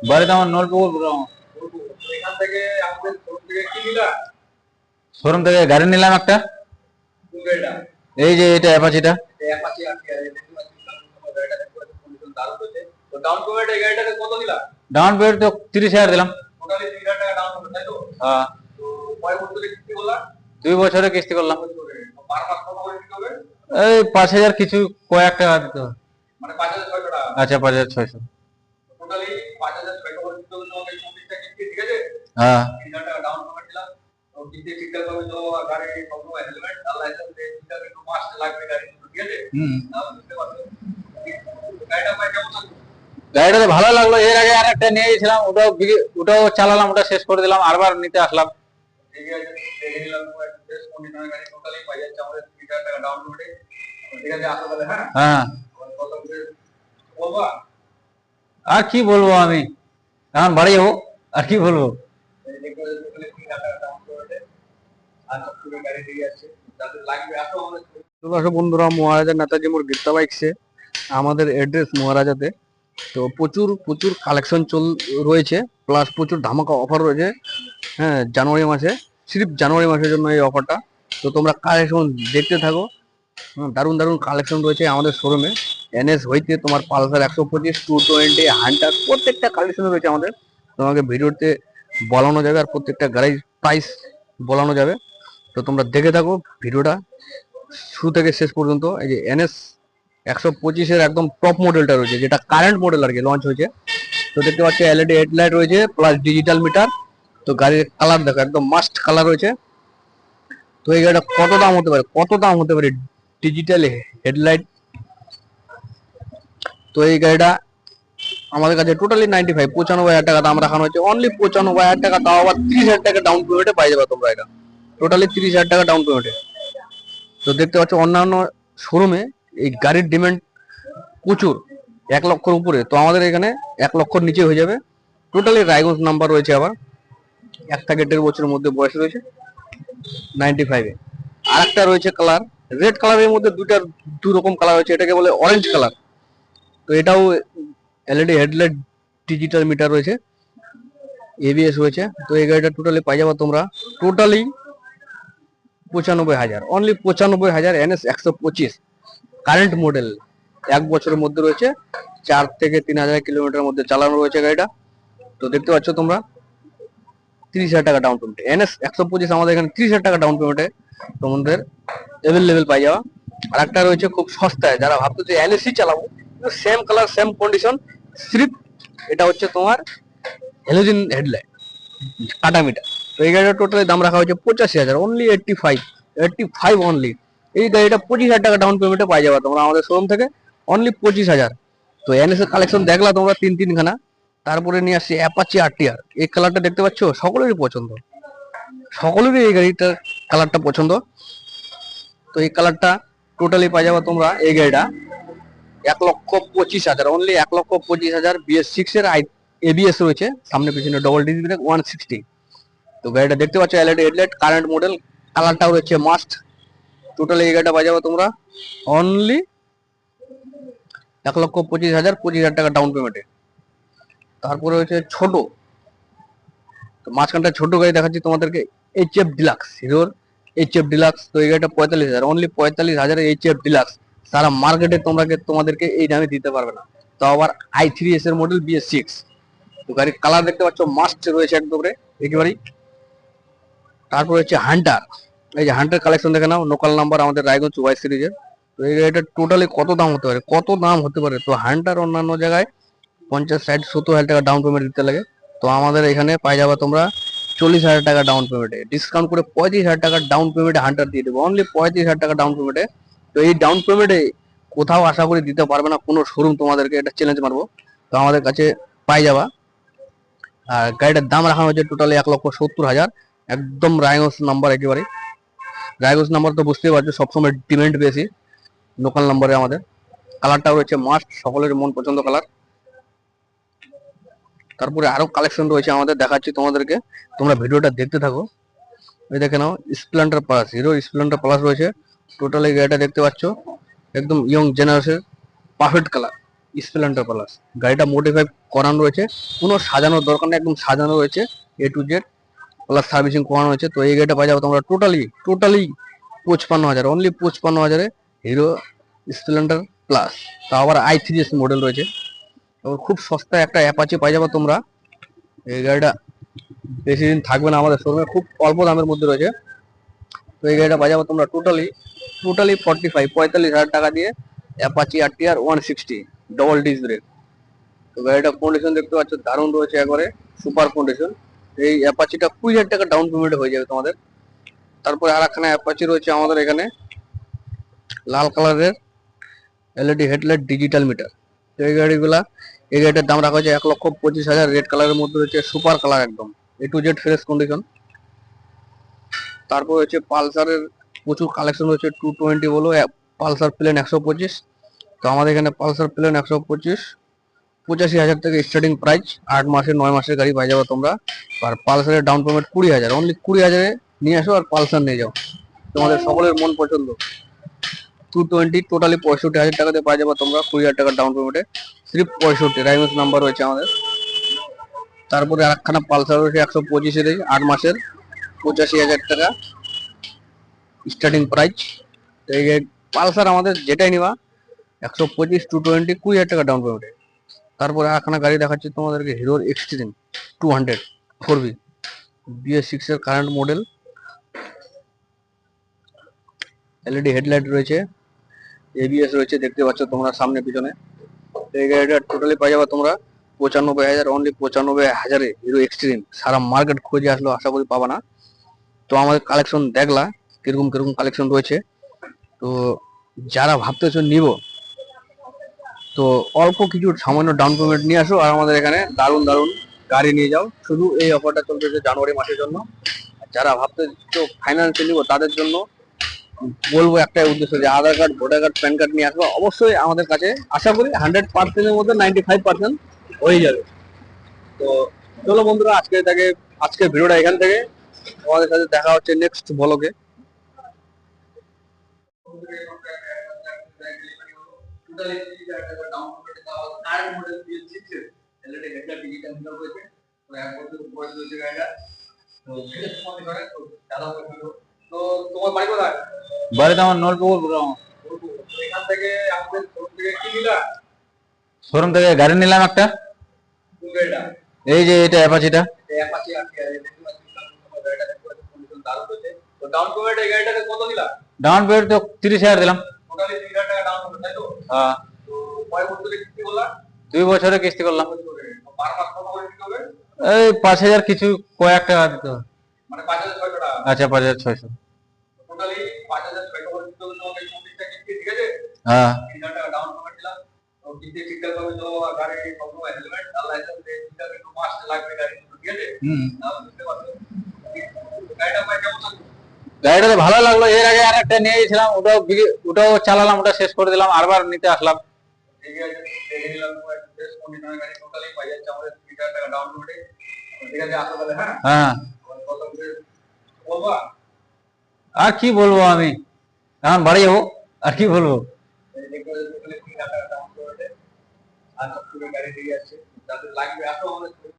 বাড়িতে আমার নলপুকুর শোরুম থেকে গাড়ি নিলাম একটা, এই যে এটা অ্যাপাচিটা। ডাউন পেমেন্ট তো 30,000 দিলাম। হ্যাঁ, 2 বছরের কিস্তি করলাম। এই 5,000 কিছু কয়েক টাকা দিতে হবে। আচ্ছা, 5,600। হ্যাঁ, গাড়িটা তো ভালো লাগলো। এর আগে আর একটা নিয়ে গেছিলাম, ওটাও চালালাম, ওটা শেষ করে দিলাম, আরবার নিতে আসলাম। হ্যাঁ, আর কি বলবো, আমি এখন বাড়ি যাবো, আর কি বলবো। চলে আসো বন্ধুরা মহারাজা নেতাজি মোড় গীতা বাইকসে, আমাদের অ্যাড্রেস মহারাজাতে। তো প্রচুর প্রচুর কালেকশন রয়েছে, প্লাস প্রচুর ধামাকা অফার রয়েছে। হ্যাঁ, জানুয়ারি মাসে, সির্ফ জানুয়ারি মাসের জন্য এই অফারটা। তো তোমরা কালেকশন দেখতে থাকো। দারুণ দারুণ কালেকশন রয়েছে আমাদের শোরুমে। এনএস হইতে তোমার পালসার 125, 220, হান্টার, প্রত্যেকটা কালেকশন রয়েছে আমাদের। তোমাকে ভিডিওতে বলানো যাবে, আর প্রত্যেকটা গাড়ির প্রাইস বলানো যাবে। তো তোমরা দেখে থাকো ভিডিওটা শুরু থেকে শেষ পর্যন্ত। এই যে এনএস 125-এর একদম টপ মডেলটা রয়েছে, যেটা কারেন্ট মডেল আর কি লঞ্চ হয়েছে। তো দেখতে পাচ্ছি এলইডি হেডলাইট রয়েছে, প্লাস ডিজিটাল মিটার। তো গাড়ির কালার দেখো, একদম মাস্ট কালার রয়েছে। তো এই গাড়িটা কত দাম হতে পারে, কত দাম হতে পারে ডিজিটাল হেডলাইট। তো এই গাড়িটা আমাদের কাছে টোটালি 95,000 টাকা দাম রাখানো হয়েছে। অনলি 95,000 টাকা, তাও আবার 30,000 টাকা ডাউন পেমেন্টে পাই যাবে তোমরা এটা। টোটালি 30,000 টাকা ডাউন পেমেন্টে। তো দেখতে পাচ্ছ অন্যান্য শোরুমে এই গাড়ির ডিমান্ড প্রচুর, 1 লক্ষর উপরে। তো আমাদের এখানে 1 লক্ষর নিচে হয়ে যাবে। টোটালি রায়গঞ্জ নাম্বার রয়েছে, আবার 1 থেকে 1.5 বছরের মধ্যে বয়স রয়েছে 95-এ। আর একটা রয়েছে কালার, রেড কালারের মধ্যে দু রকম কালার রয়েছে, এটাকে বলে অরেঞ্জ কালার। তো এটাও এলইডি হেডলাইট, ডিজিটাল মিটার রয়েছে, এবিএস রয়েছে। তো এই গাড়িটা টোটালি পাই যাবে তোমরা totally 95,000, only 95,000। NS 125 current model, 1 বছরের মধ্যে রয়েছে, 4 থেকে 3,000 কিলোমিটার মধ্যে চালানো রয়েছে গাড়িটা। তো দেখতে পাচ্ছ তোমরা 30,000 টাকা ডাউন পেমেন্ট। এনএস 125 আমাদের এখানে 30,000 টাকা ডাউন পেমেন্টে তোমাদের এভেলেবেল পাই যাওয়া। আর একটা রয়েছে খুব সস্তায়, যারা ভাবতো যে এলএসি চালাবো, same colour same condition, sleep, এটা হচ্ছে তোমার হ্যালোজেন হেডলাইট, কাটা মিটার। তো এই গাড়িটা টোটালি দাম রাখা হয়েছে 85,000, অনলি 85 অনলি। এই গাড়িটা 25,000 টাকা ডাউন পেমেন্টে পাই যাবে তোমরা আমাদের শোরুম থেকে, অনলি 25,000। তো এনএস এর কালেকশন দেখলা তোমরা 3খানা। তারপরে নিয়ে আসছি অ্যাপাচি আরটিআর। এই কালারটা দেখতে পাচ্ছ, সকলেরই পছন্দ, সকলেরই এই গাড়িটার কালারটা পছন্দ। তো এই কালারটা টোটালি পাই যাবে তোমরা এই গাড়িটা 1,25,000, অনলি 1,25,000। BS6 এর এবিএস রয়েছে, সামনে পিছনে ডবল ডিজি ব্রেক, 160। তো গাড়িটা দেখতে পাচ্ছ এলইডি হেডলাইট, কারেন্ট মডেল, কালারটাও রয়েছে মাস্ট। টোটালি এই গাড়িটা পাই যাবে তোমরা অনলি 1,25,000, 25,000 টাকা ডাউন পেমেন্টে। তারপরে হচ্ছে ছোট, তো মাঝখানটা ছোট গাড়ি দেখাচ্ছি তোমাদেরকে, এইচএফ ডিলাক্স, হিরোর এইচএফ ডিলাক্স। তো এই গাড়িটা 45,000, অনলি 45,000 এইচএফ ডিলাক্স। সারা মার্কেটে তোমাদেরকে এই দামে দিতে পারবে না। তো আবার i3s এর মডেল, BS6। তো গাড়ির কালার দেখতে পাচ্ছ মাস্ট রয়েছে একদম একেবারেই। তারপর হচ্ছে হান্টার, এই যে হান্টার কালেকশন দেখে নাও, লোকাল নাম্বার, আমাদের রায়গঞ্জ ওয়াই সিরিজের। তো এই গাড়িটা টোটালি কত দাম হতে পারে, কত দাম হতে পারে। তো হান্টার অন্যান্য জায়গায় 50, 60, 70,000 টাকা ডাউন পেমেন্ট দিতে লাগে। তো আমাদের এখানে পাই যাবে তোমরা 40,000 টাকা ডাউন পেমেন্টে, ডিসকাউন্ট করে 35,000 টাকা ডাউন পেমেন্টে হান্টার দিয়ে দেবো, অনলি 35,000 টাকা ডাউন পেমেন্টে। তো এই ডাউন পেমেন্টে কোথাও আশা করি দিতে পারবে না কোনো শোরুম তোমাদেরকে, এটা চ্যালেঞ্জ মারবো। তো আমাদের কাছে পাই যাবা। আর গাড়িটার দাম রাখা হয়েছে টোটালি 1,70,000, একদম রায়গঞ্জ নাম্বার একেবারে। রায়গঞ্জ নাম্বার তো বুঝতেই পারছো, সবসময় ডিমান্ড বেশি লোকাল নাম্বারে আমাদের। কালারটাও রয়েছে মাস্ট, সকলের মন পছন্দ কালার। তারপরে আরো কালেকশন রয়েছে আমাদের, দেখাচ্ছি তোমাদেরকে, তোমরা ভিডিওটা দেখতে থাকো। এই দেখে নাও, Splendor plus, Hero Splendor plus রয়েছে। টোটাল এই গাড়িটা দেখতে পাচ্ছ, একদম young generation, perfect colour, Splendor plus. গাড়িটা মডিফাই করানো রয়েছে, কোনো সাজানোর দরকার নেই, একদম সাজানো রয়েছে A to Z, plus servicing করানো হয়েছে। তো এই গাড়িটা পাই যাবো তোমরা টোটালি 55,000, অনলি 55,000-এ হিরো স্প্লেন্ডার প্লাস। তা আবার i3s মডেল রয়েছে। এবং খুব সস্তায় একটা অ্যাপাচি পাই যাবো তোমরা। এই গাড়িটা বেশি দিন থাকবে না আমাদের শোরুমে, খুব অল্প দামের মধ্যে রয়েছে। তো এই গাড়িটা পাই যাবো তোমরা টোটালি 45,000 টাকা দিয়ে, Apache RTR 160 double disc brake. তো গাড়িটা কন্ডিশন দেখতে পাচ্ছ দারুণ রয়েছে, একবারে সুপার কন্ডিশন। এই অ্যাপাচিটা 20,000 টাকা ডাউন পেমেন্টে হয়ে যাবে তোমাদের। তারপরে আর একখানা অ্যাপাচি রয়েছে আমাদের এখানে, লাল কালারের এলইডি হেডলাইট ডিজিটাল মিটার। তো এই গাড়িটার দাম রাখা হয়েছে 1,25,000, রেড কালারের মধ্যে রয়েছে, সুপার কালার একদম, এ টু জেড ফ্রেশ কন্ডিশন। তারপর হচ্ছে পালসারের প্রচুর কালেকশন রয়েছে, 220 বলো, পালসার প্লেন 125। তো আমাদের এখানে পালসার প্লেন 125 85,000 থেকে স্টার্টিং প্রাইস। 8 মাসের 9 মাসের গাড়ি পাই যাবো তোমরা। আর পালসারের ডাউন পেমেন্ট 20,000, অনলি 20,000-এ নিয়ে আসো আর পালসার নিয়ে যাও, তোমাদের সকলের মন পছন্দ। 220 টোটালি 65,000 টাকাতে পাই যাবো তোমরা, 20,000 টাকা ডাউন পেমেন্টে, সিরিফ 65 রাইমস নাম্বার রয়েছে আমাদের। তারপরে আর একখানা পালসার রয়েছে 125-এর, 8 মাসের, 85,000 টাকা স্টার্টিং প্রাইস। তো এই পালসার আমাদের যেটাই নিবা 125, 220, 20,000 টাকা ডাউন পেমেন্টে। তারপরে একখানা গাড়ি দেখাচ্ছি তোমাদেরকে, হিরোর এক্সট্রিম 200 4V, BS6 এর কারেন্ট মডেল, এলইডি হেডলাইট রয়েছে, ABS রয়েছে, দেখতে পাচ্ছ তোমরা সামনে পিছনে। এই গাড়িটা টোটালি পাই যাবে তোমরা 95,000, অনলি 95,000-এ হিরো এক্সট্রিম। সারা মার্কেট খুঁজে আসলো, আশা করি পাবা না। তো আমাদের কালেকশন দেখলা কিরকম কিরকম কালেকশন রয়েছে। তো যারা ভাবতেছো নিব, তো অল্প কিছু সামান্য ডাউন পেমেন্ট নিয়ে আসো আর আমাদের এখানে দারুণ দারুণ গাড়ি নিয়ে যাও। শুধু এই অফারটা চলতেছে জানুয়ারি মাসের জন্য। যারা ভাবতেছো ফাইন্যান্সে নিব, তাদের জন্য বলবো একটাই উদ্দেশ্য, যে Aadhaar card, voter card, PAN card নিয়ে আসবো অবশ্যই আমাদের কাছে। আশা করি 100%-এর মধ্যে 95% হয়ে যাবে। তো চলো বন্ধুরা, আজকের ভিডিওটা এখান থেকে, তোমাদের সাথে দেখা হচ্ছে নেক্সট ব্লগে। তো তোমার বাড়ি কোথায়? বাড়িতে আমার নলপুকুর এখান থেকে আমাদের শোরুম থেকে কি নিলা? শোরুম থেকে গাড়ি নিলাম একটা, কোন গাড়িটা? এই যে এটা অ্যাপাচিটা। এই অ্যাপাচি RTR, এই দেখতে পাচ্ছি তোমার গাড়িটা দেখতে পাচ্ছি, কন্ডিশন দারুণ রয়েছে। তো ডাউন পেমেন্ট এই গাড়িটাতে কত দিলা? ডাউন পেমেন্ট তো 30,000 দিলাম। টোটালি 30,000 টাকা ডাউন পেমেন্ট, তাই তো? হ্যাঁ, তো কয় বছরের কিস্তি বললা? 2 বছরের কিস্তি করলাম। তো পার মাস কত করে দিতে হবে? এই 5,000 কিছু কয়েক টাকা দিতে হবে। মানে 5,600 টাকা। আচ্ছা, 5,600। টোটালি 5,600 করে দিতে হবে তোমাকে 24টা কিস্তি, ঠিক আছে? হ্যাঁ, 30,000 টাকা ডাউন পেমেন্ট দিলাম। তো কিস্তি ঠিকঠাক ভাবে তো গাড়ি সবসময় হেলমেট আর লাইসেন্স এইটা একটু মাস্ট লাগবে গাড়ি, ঠিক আছে? তাহলে বুঝতে পারছো। গাড়িটা পাই কেমন লাগলো? গাড়িটা তো ভালো লাগলো। এর আগে আর একটা নিয়ে গেছিলাম, ওটাও চালালাম, ওটা শেষ করে দিলাম, আরবার নিতে আসলাম। ঠিক আছে, দেখে নিলাম তোমার বেশ কন্ডিশনের গাড়ি, টোটালি পাই যাচ্ছে আমাদের 30,000 টাকা ডাউন পেমেন্টে। ঠিক আছে, আসো তাহলে। হ্যাঁ হ্যাঁ, কত বলবা? আর কি বলবো আমি, এখন বাড়ি যাবো, আর কি বলবো। টোটালি 30,000 টাকা ডাউন পেমেন্টে আর পুরো গাড়ি দিয়ে যাচ্ছে, যাদের লাগবে আসো আমাদের